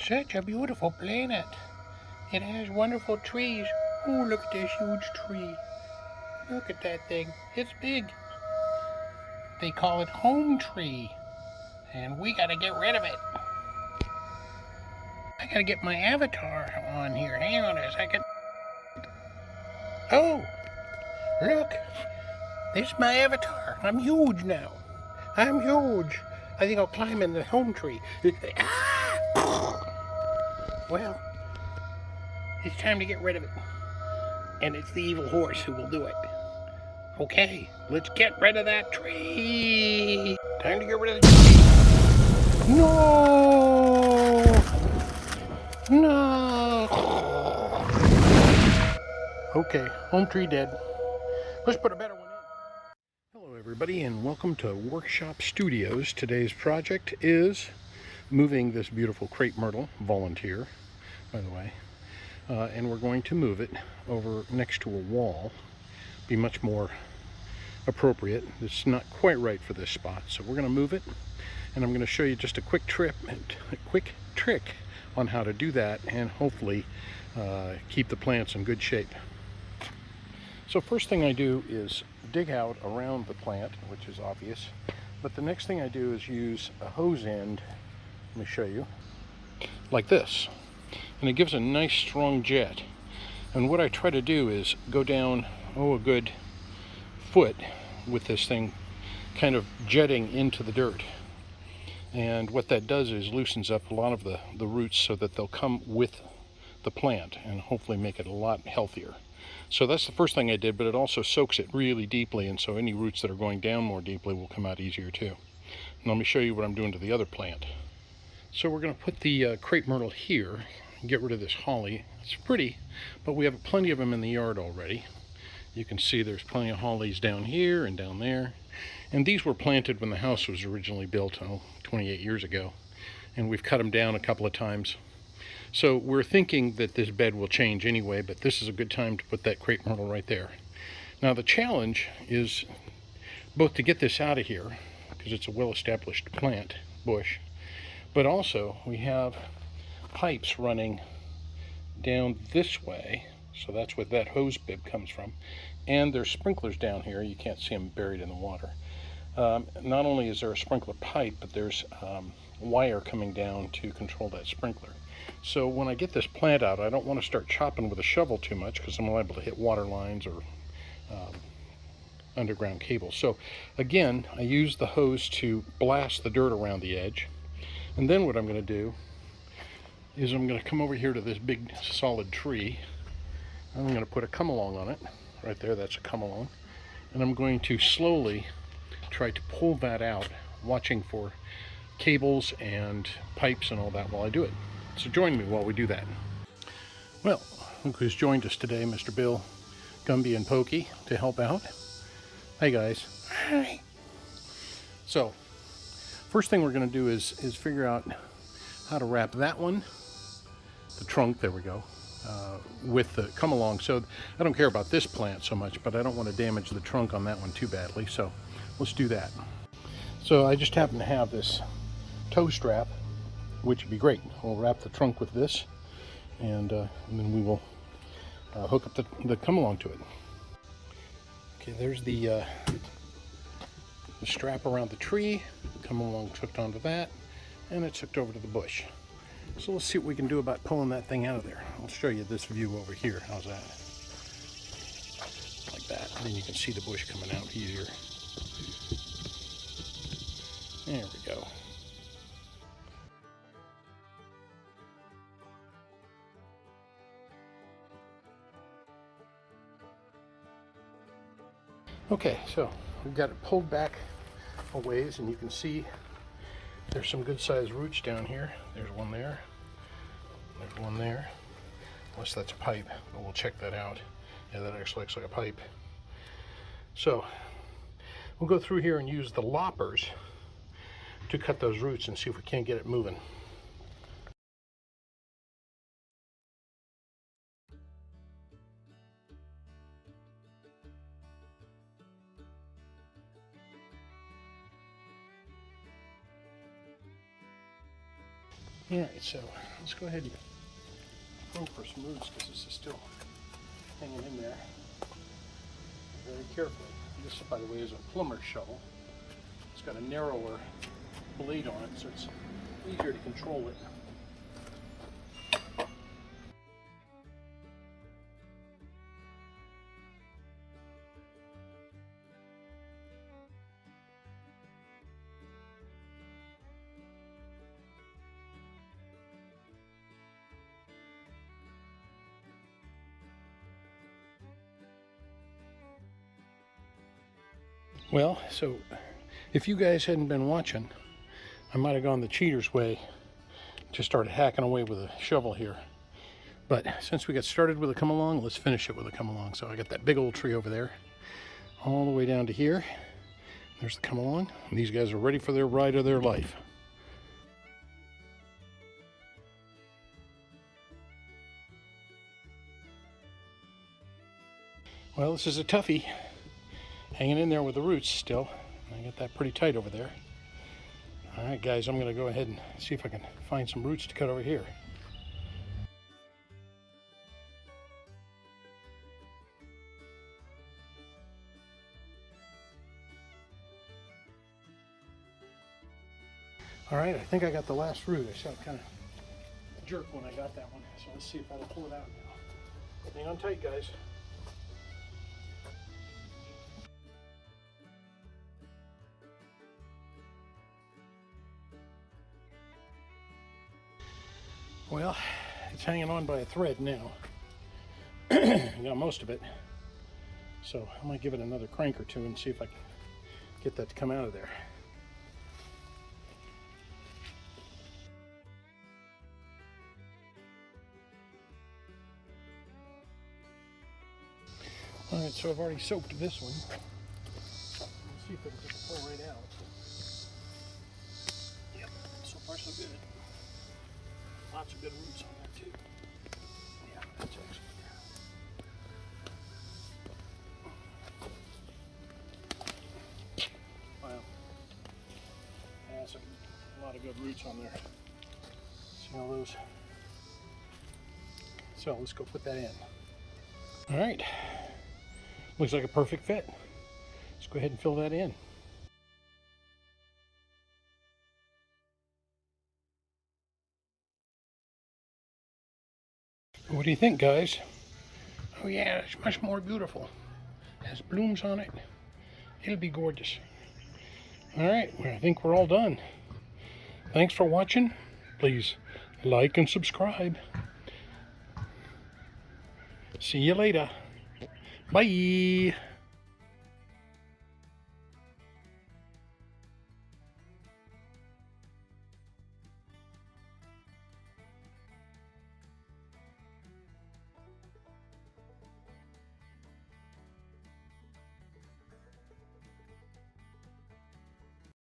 Such a beautiful planet. It has wonderful trees. Oh, look at this huge tree. Look at that thing. It's big. They call it home tree. And we gotta get rid of it. I gotta get my avatar on here. Hang on a second. Oh, look. This is my avatar. I'm huge now. I'm huge. I think I'll climb in the home tree. Ah! Well, it's time to get rid of it. And it's the evil horse who will do it. Okay, let's get rid of that tree. Time to get rid of the tree. No! No! Okay, home tree dead. Let's put a better one in. Hello everybody and welcome to Workshop Studios. Today's project is moving this beautiful Crape Myrtle, volunteer, by the way. And we're going to move it over next to a wall. Be much more appropriate. It's not quite right for this spot, so we're going to move it, and I'm going to show you just a quick trick on how to do that, and hopefully keep the plants in good shape. So first thing I do is dig out around the plant, which is obvious, but the next thing I do is use a hose end. Let me show you, like this, and it gives a nice strong jet. And what I try to do is go down a good foot with this thing kind of jetting into the dirt, and what that does is loosens up a lot of the roots so that they'll come with the plant and hopefully make it a lot healthier. So that's the first thing I did, but it also soaks it really deeply, and so any roots that are going down more deeply will come out easier too. And let me show you what I'm doing to the other plant. So we're going to put the Crape Myrtle here and get rid of this holly. It's pretty, but we have plenty of them in the yard already. You can see there's plenty of hollies down here and down there. And these were planted when the house was originally built, 28 years ago. And we've cut them down a couple of times. So we're thinking that this bed will change anyway, but this is a good time to put that Crape Myrtle right there. Now the challenge is both to get this out of here, because it's a well-established plant, bush, but also we have pipes running down this way. So that's where that hose bib comes from. And there's sprinklers down here. You can't see them buried in the water. Not only is there a sprinkler pipe, but there's wire coming down to control that sprinkler. So when I get this plant out, I don't want to start chopping with a shovel too much, because I'm liable to hit water lines or underground cables. So again, I use the hose to blast the dirt around the edge. And then what I'm going to do is I'm going to come over here to this big solid tree. I'm going to put a come-along on it. Right there, that's a come-along. And I'm going to slowly try to pull that out, watching for cables and pipes and all that while I do it. So join me while we do that. Well, look who's joined us today, Mr. Bill, Gumby, and Pokey, to help out. Hey guys. Hi. So, first thing we're going to do is figure out how to wrap that one, the trunk, there we go, with the come along. So I don't care about this plant so much, but I don't want to damage the trunk on that one too badly, so let's do that. So I just happen to have this toe strap, which would be great. We'll wrap the trunk with this, and then we will hook up the come along to it. Okay, there's the strap around the tree. Come along hooked onto that, and it's hooked over to the bush. So let's see what we can do about pulling that thing out of there. I'll show you this view over here. How's that? Like that. And then you can see the bush coming out easier. There we go. Okay, so we've got it pulled back a ways, and you can see there's some good sized roots down here. There's one there. There's one there. Unless that's a pipe, but we'll check that out. Yeah, that actually looks like a pipe. So we'll go through here and use the loppers to cut those roots and see if we can't get it moving. Alright, so let's go ahead and go for some roots because this is still hanging in there very carefully. This, by the way, is a plumber's shovel. It's got a narrower blade on it, so it's easier to control it. Well, so if you guys hadn't been watching, I might have gone the cheater's way, just started hacking away with a shovel here. But since we got started with a come along, let's finish it with a come along. So I got that big old tree over there, all the way down to here. There's the come along. And these guys are ready for their ride of their life. Well, this is a toughie. Hanging in there with the roots still. I got that pretty tight over there. All right, guys, I'm going to go ahead and see if I can find some roots to cut over here. All right, I think I got the last root. I saw it kind of jerk when I got that one. So let's see if I can pull it out now. Hang on tight, guys. Well, it's hanging on by a thread now. I got most of it. So I might give it another crank or two and see if I can get that to come out of there. All right, so I've already soaked this one. Let's see if I can get the pull right out. Yep, so far so good. Lots of good roots on that too. Yeah, that's excellent. Wow. That's a lot of good roots on there. See all those? So let's go put that in. All right. Looks like a perfect fit. Let's go ahead and fill that in. What do you think, guys? Oh yeah, it's much more beautiful. It has blooms on it. It'll be gorgeous. All right, well, I think we're all done. Thanks for watching. Please like and subscribe. See you later. Bye.